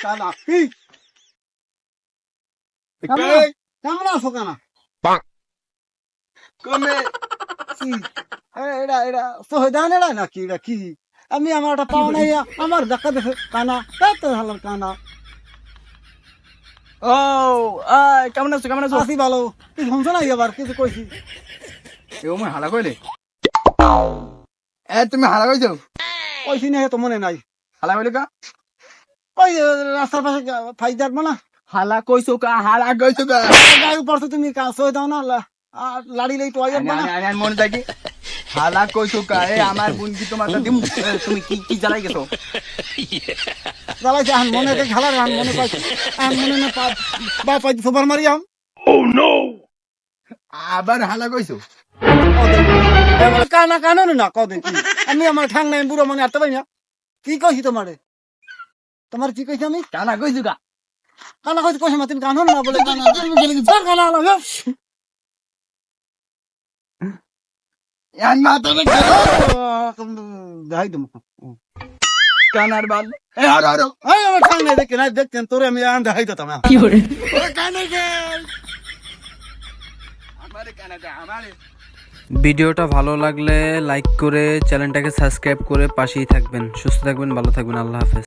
কানা কি কেমন আছো কানা কমে কি এটা এটা সহদান এরা নাকি এটা কি আমি আমার একটা পাওয়া নাই আমার দেখা দেখে কানা তো হলাম কানা ও কেমন আছো আসি ভালো তুই শুনছো না এবার কিছু কইছি এও মই হালা কইলে তুমি হালা কইছো কইছি না তো মনে নাই হালা কইলে কা ওই রাস্তার পাশে ফাইজ যাবো না হালা কইছো কা গাড়ি পড়ছো তুমি সই দাও না লাড়ি লই তো যাবো না আরে মনে থাকি হালা কইছো কা আমার বোন কি তোমার দিম তুমি কি কি জ্বালাই গেছো জ্বালাইছে আন মনে দেখে খেলার আন মনে পাইছে আন মনে না বা পাই সুপার মারি আম আবার হালা কইছো কানা কানা না কদিন আমি আমার ঠাং নাই বুড়ো মনে আটতে পারি না কি কইছি তোমারে তোমার কি কইছি আমি কানা কইছো কা কানা কইছি কইছি তুমি কানো না বলে কানা তুমি গেলে যা কানা লাগে ইয়ান মাথা রে দেখাই তুমি কানার বাল আরো এই আমার ঠাং নাই দেখে না দেখতেন তোরে আমি আন দেখাই দিতাম কি করে কানা কে আমারে কানা দে আমারে ভিডিওটা ভালো লাগলে লাইক করে চ্যানেলটাকে সাবস্ক্রাইব করে পাশেই থাকবেন। সুস্থ থাকবেন, ভালো থাকবেন। আল্লাহ হাফেজ।